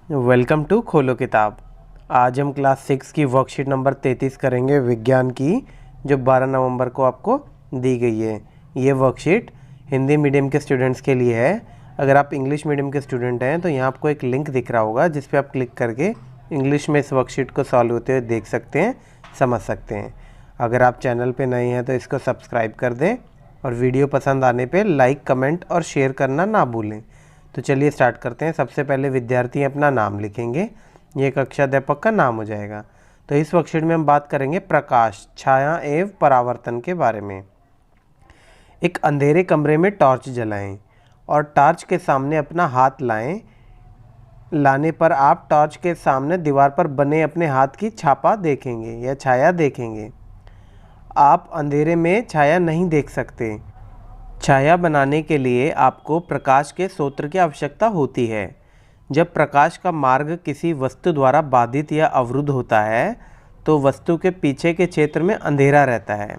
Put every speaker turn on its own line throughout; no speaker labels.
Welcome to खोलो किताब। आज हम क्लास 6 की वर्कशीट नंबर 33 करेंगे विज्ञान की, जो 12 नवंबर को आपको दी गई है। ये वर्कशीट हिंदी मीडियम के स्टूडेंट्स के लिए है। अगर आप इंग्लिश मीडियम के स्टूडेंट हैं तो यहाँ आपको एक लिंक दिख रहा होगा जिस पे आप क्लिक करके इंग्लिश में इस वर्कशीट को सॉल्व होते हुए देख सकते हैं, समझ सकते हैं। अगर आप चैनल पर नए हैं तो इसको सब्सक्राइब कर दें और वीडियो पसंद आने पर लाइक, कमेंट और शेयर करना ना भूलें। तो चलिए स्टार्ट करते हैं। सबसे पहले विद्यार्थी अपना नाम लिखेंगे, ये कक्षा अध्यापक का नाम हो जाएगा। तो इस वर्कशीट में हम बात करेंगे प्रकाश, छाया एवं परावर्तन के बारे में। एक अंधेरे कमरे में टॉर्च जलाएं और टॉर्च के सामने अपना हाथ लाएं। लाने पर आप टॉर्च के सामने दीवार पर बने अपने हाथ की छापा देखेंगे या छाया देखेंगे। आप अंधेरे में छाया नहीं देख सकते। छाया बनाने के लिए आपको प्रकाश के स्रोत की आवश्यकता होती है। जब प्रकाश का मार्ग किसी वस्तु द्वारा बाधित या अवरुद्ध होता है तो वस्तु के पीछे के क्षेत्र में अंधेरा रहता है,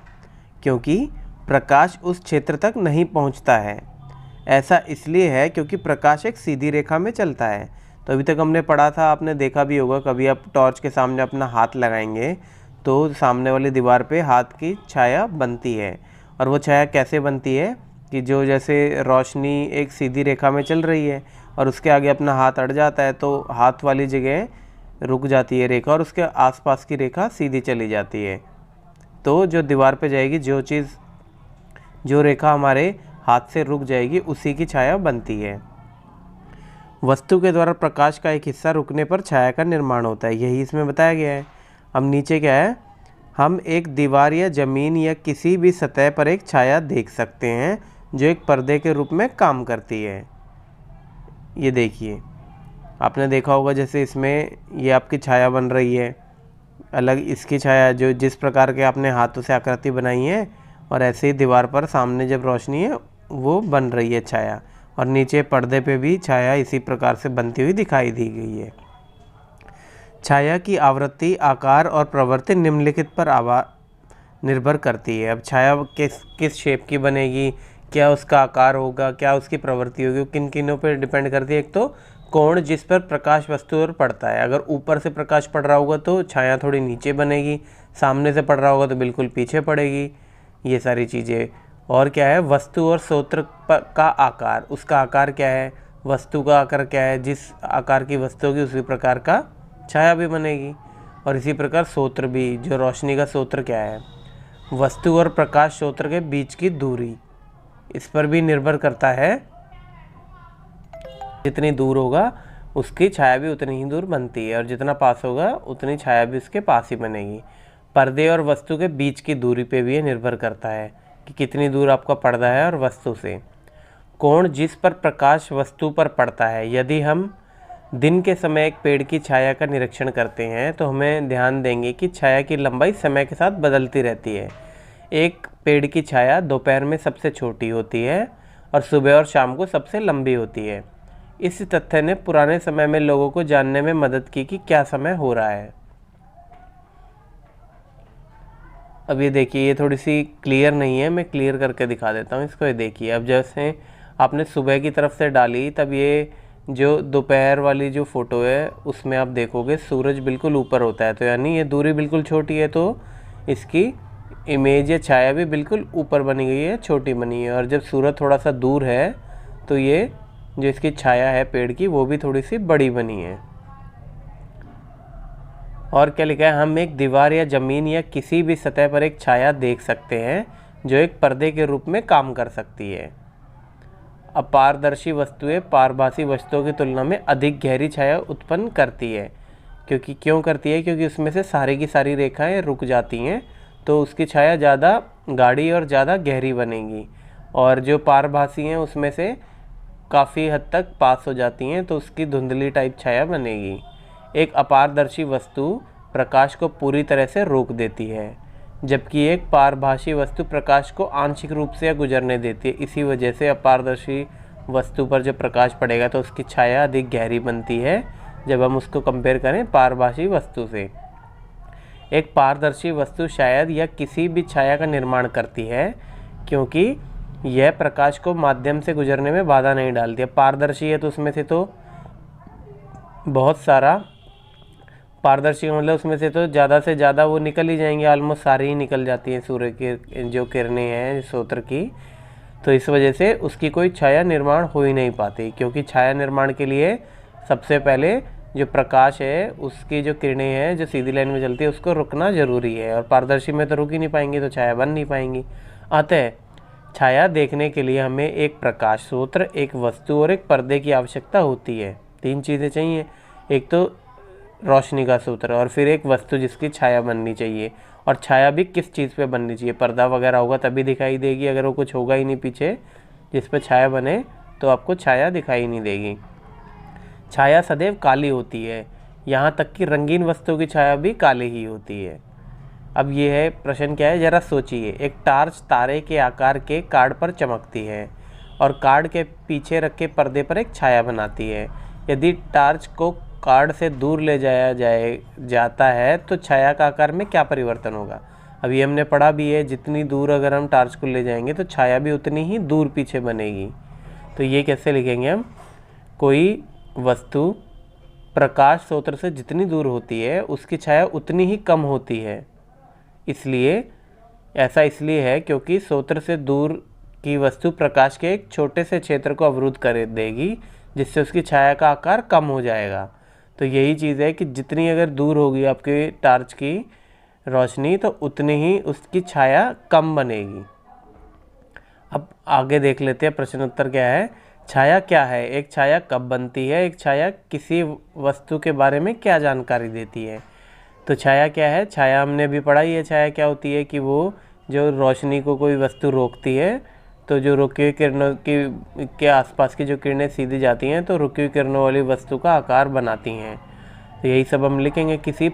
क्योंकि प्रकाश उस क्षेत्र तक नहीं पहुंचता है। ऐसा इसलिए है क्योंकि प्रकाश एक सीधी रेखा में चलता है। तो अभी तक हमने पढ़ा था, आपने देखा भी होगा, कभी आप टॉर्च के सामने अपना हाथ लगाएंगे तो सामने वाली दीवार पे हाथ की छाया बनती है। और वो छाया कैसे बनती है कि जो जैसे रोशनी एक सीधी रेखा में चल रही है और उसके आगे अपना हाथ अड़ जाता है तो हाथ वाली जगह रुक जाती है रेखा और उसके आसपास की रेखा सीधी चली जाती है। तो जो दीवार पे जाएगी, जो रेखा हमारे हाथ से रुक जाएगी, उसी की छाया बनती है। वस्तु के द्वारा प्रकाश का एक हिस्सा रुकने पर छाया का निर्माण होता है, यही इसमें बताया गया है। अब नीचे क्या है, हम एक दीवार या ज़मीन या किसी भी सतह पर एक छाया देख सकते हैं जो एक पर्दे के रूप में काम करती है। ये देखिए, आपने देखा होगा जैसे इसमें ये आपकी छाया बन रही है, अलग इसकी छाया जो जिस प्रकार के आपने हाथों से आकृति बनाई है, और ऐसे ही दीवार पर सामने जब रोशनी है वो बन रही है छाया, और नीचे पर्दे पे भी छाया इसी प्रकार से बनती हुई दिखाई दी गई है। छाया की आवृत्ति, आकार और प्रवृत्ति निम्नलिखित पर निर्भर करती है। अब छाया किस शेप की बनेगी, क्या उसका आकार होगा, क्या उसकी प्रवृत्ति होगी, किन किनों पर डिपेंड करती है। एक तो कोण जिस पर प्रकाश वस्तु पर पड़ता है, अगर ऊपर से प्रकाश पड़ रहा होगा तो छाया थोड़ी नीचे बनेगी, सामने से पड़ रहा होगा तो बिल्कुल पीछे पड़ेगी, ये सारी चीज़ें। और क्या है, वस्तु और स्रोत का आकार, उसका आकार क्या है, वस्तु का आकार क्या है, जिस आकार की वस्तु होगी उसी प्रकार का छाया भी बनेगी। और इसी प्रकार स्रोत भी, जो रोशनी का स्रोत क्या है, वस्तु और प्रकाश स्रोत के बीच की दूरी, इस पर भी निर्भर करता है। जितनी दूर होगा उसकी छाया भी उतनी ही दूर बनती है, और जितना पास होगा उतनी छाया भी उसके पास ही बनेगी। पर्दे और वस्तु के बीच की दूरी पे भी ये निर्भर करता है कि कितनी दूर आपका पर्दा है और वस्तु से। कोण जिस पर प्रकाश वस्तु पर पड़ता है, यदि हम दिन के समय एक पेड़ की छाया का निरीक्षण करते हैं तो हमें ध्यान देंगे कि छाया की लंबाई समय के साथ बदलती रहती है। एक पेड़ की छाया दोपहर में सबसे छोटी होती है और सुबह और शाम को सबसे लंबी होती है। इस तथ्य ने पुराने समय में लोगों को जानने में मदद की कि क्या समय हो रहा है। अब ये देखिए, ये थोड़ी सी क्लियर नहीं है, मैं क्लियर करके दिखा देता हूँ इसको। ये देखिए, अब जैसे आपने सुबह की तरफ से डाली, तब ये जो दोपहर वाली जो फ़ोटो है उसमें आप देखोगे सूरज बिल्कुल ऊपर होता है, तो यानी ये दूरी बिल्कुल छोटी है, तो इसकी इमेज या छाया भी बिल्कुल ऊपर बनी गई है, छोटी बनी है। और जब सूरज थोड़ा सा दूर है तो ये जो इसकी छाया है पेड़ की, वो भी थोड़ी सी बड़ी बनी है। और क्या लिखा है, हम एक दीवार या ज़मीन या किसी भी सतह पर एक छाया देख सकते हैं जो एक पर्दे के रूप में काम कर सकती है। अपारदर्शी वस्तुएं पारभासी वस्तुओं की तुलना में अधिक गहरी छाया उत्पन्न करती है। क्यों करती है, क्योंकि उसमें से सारी की सारी रेखाएं रुक जाती हैं, तो उसकी छाया ज़्यादा गाढ़ी और ज़्यादा गहरी बनेगी। और जो पारभासी हैं उसमें से काफ़ी हद तक पास हो जाती हैं, तो उसकी धुंधली टाइप छाया बनेगी। एक अपारदर्शी वस्तु प्रकाश को पूरी तरह से रोक देती है, जबकि एक पारभासी वस्तु प्रकाश को आंशिक रूप से गुजरने देती है। इसी वजह से अपारदर्शी वस्तु पर जब प्रकाश पड़ेगा तो उसकी छाया अधिक गहरी बनती है जब हम उसको कंपेयर करें पारभासी वस्तु से। एक पारदर्शी वस्तु शायद या किसी भी छाया का निर्माण करती है, क्योंकि यह प्रकाश को माध्यम से गुजरने में बाधा नहीं डालती है। पारदर्शी है तो उसमें से तो बहुत सारा पारदर्शी मतलब उसमें से तो ज़्यादा से ज़्यादा वो निकल ही जाएंगे, ऑलमोस्ट सारी ही निकल जाती हैं सूर्य की जो किरणें हैं स्रोत की। तो इस वजह से उसकी कोई छाया निर्माण हो ही नहीं पाती, क्योंकि छाया निर्माण के लिए सबसे पहले जो प्रकाश है उसकी जो किरणें हैं जो सीधी लाइन में चलती है उसको रुकना ज़रूरी है, और पारदर्शी में तो रुक ही नहीं पाएंगी तो छाया बन नहीं पाएंगी। अतः छाया देखने के लिए हमें एक प्रकाश स्रोत, एक वस्तु और एक पर्दे की आवश्यकता होती है। 3 चीज़ें चाहिए, एक तो रोशनी का सूत्र और फिर एक वस्तु जिसकी छाया बननी चाहिए, और छाया भी किस चीज़ पे बननी चाहिए। पर्दा वगैरह होगा तभी दिखाई देगी, अगर वो कुछ होगा ही नहीं पीछे जिस पे छाया बने तो आपको छाया दिखाई नहीं देगी। छाया सदैव काली होती है, यहाँ तक कि रंगीन वस्तुओं की छाया भी काली ही होती है। अब ये है प्रश्न क्या है, ज़रा सोचिए। एक टार्च तारे के आकार के कार्ड पर चमकती है और कार्ड के पीछे रखे पर्दे पर एक छाया बनाती है। यदि टार्च को कार्ड से दूर ले जाता है तो छाया का आकार में क्या परिवर्तन होगा। अभी हमने पढ़ा भी है, जितनी दूर अगर हम टार्च को ले जाएंगे तो छाया भी उतनी ही दूर पीछे बनेगी। तो ये कैसे लिखेंगे हम, कोई वस्तु प्रकाश स्रोत से जितनी दूर होती है उसकी छाया उतनी ही कम होती है। इसलिए ऐसा इसलिए है क्योंकि स्रोत से दूर की वस्तु प्रकाश के एक छोटे से क्षेत्र को अवरुद्ध कर देगी, जिससे उसकी छाया का आकार कम हो जाएगा। तो यही चीज़ है कि जितनी अगर दूर होगी आपके टार्च की रोशनी तो उतनी ही उसकी छाया कम बनेगी। अब आगे देख लेते हैं प्रश्न उत्तर क्या है। छाया क्या है, एक छाया कब बनती है, एक छाया किसी वस्तु के बारे में क्या जानकारी देती है। तो छाया क्या है, छाया हमने भी पढ़ा ही है। छाया क्या होती है कि वो जो रोशनी को कोई वस्तु रोकती है, तो जो रुकी हुई किरणों के आसपास की जो किरणें सीधी जाती हैं तो रुकी हुई किरणों वाली वस्तु का आकार बनाती हैं। तो यही सब हम लिखेंगे। किसी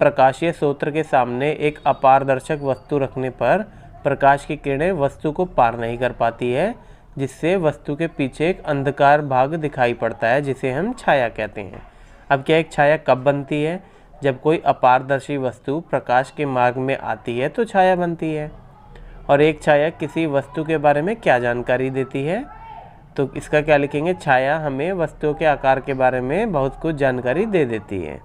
प्रकाशीय स्रोत के सामने एक अपारदर्शक वस्तु रखने पर प्रकाश की किरणें वस्तु को पार नहीं कर पाती है, जिससे वस्तु के पीछे एक अंधकार भाग दिखाई पड़ता है, जिसे हम छाया कहते हैं। अब क्या, एक छाया कब बनती है, जब कोई अपारदर्शी वस्तु प्रकाश के मार्ग में आती है तो छाया बनती है। और एक छाया किसी वस्तु के बारे में क्या जानकारी देती है, तो इसका क्या लिखेंगे, छाया हमें वस्तुओं के आकार के बारे में बहुत कुछ जानकारी दे देती है।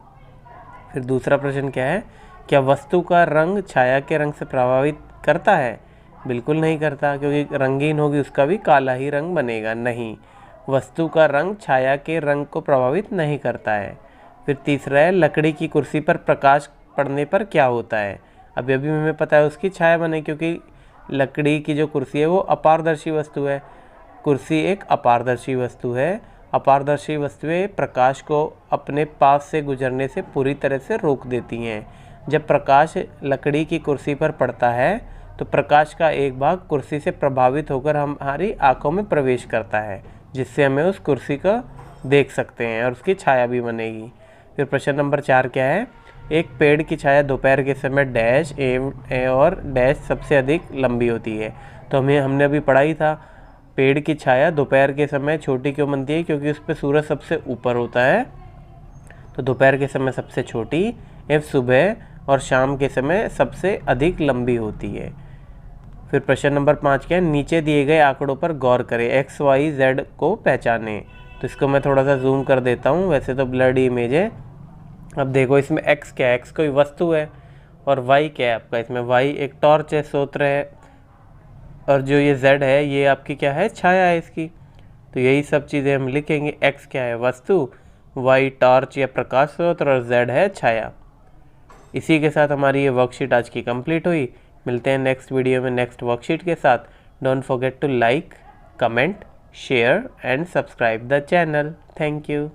फिर दूसरा प्रश्न क्या है, क्या वस्तु का रंग छाया के रंग से प्रभावित करता है। बिल्कुल नहीं करता, क्योंकि रंगीन होगी उसका भी काला ही रंग बनेगा। नहीं, वस्तु का रंग छाया के रंग को प्रभावित नहीं करता है। फिर तीसरा है, लकड़ी की कुर्सी पर प्रकाश पड़ने पर क्या होता है। अभी हमें पता है उसकी छाया बने, क्योंकि लकड़ी की जो कुर्सी है वो अपारदर्शी वस्तु है। कुर्सी एक अपारदर्शी वस्तु है। अपारदर्शी वस्तुएं प्रकाश को अपने पास से गुजरने से पूरी तरह से रोक देती हैं। जब प्रकाश लकड़ी की कुर्सी पर पड़ता है तो प्रकाश का एक भाग कुर्सी से प्रभावित होकर हमारी आंखों में प्रवेश करता है, जिससे हमें उस कुर्सी को देख सकते हैं और उसकी छाया भी बनेगी। फिर प्रश्न नंबर 4 क्या है, एक पेड़ की छाया दोपहर के समय डैश और डैश सबसे अधिक लंबी होती है। तो हमने अभी पढ़ा ही था, पेड़ की छाया दोपहर के समय छोटी क्यों बनती है, क्योंकि उस पर सूरज सबसे ऊपर होता है, तो दोपहर के समय सबसे छोटी, एवं सुबह और शाम के समय सबसे अधिक लंबी होती है। फिर प्रश्न नंबर 5 क्या है, नीचे दिए गए आंकड़ों पर गौर करें, एक्स वाई जेड को पहचानें। तो इसको मैं थोड़ा सा जूम कर देता हूँ, वैसे तो ब्लर्ड इमेज है। अब देखो इसमें एक्स क्या है, एक्स कोई वस्तु है, और वाई क्या है आपका, इसमें वाई एक टॉर्च है, स्रोत है, और जो ये जेड है ये आपकी क्या है, छाया है इसकी। तो यही सब चीज़ें हम लिखेंगे, एक्स क्या है वस्तु, वाई टॉर्च या प्रकाश स्रोत, और जेड है छाया। इसी के साथ हमारी ये वर्कशीट आज की कंप्लीट हुई। मिलते हैं नेक्स्ट वीडियो में नेक्स्ट वर्कशीट के साथ। Don't forget to like, comment, share and subscribe the channel. Thank you.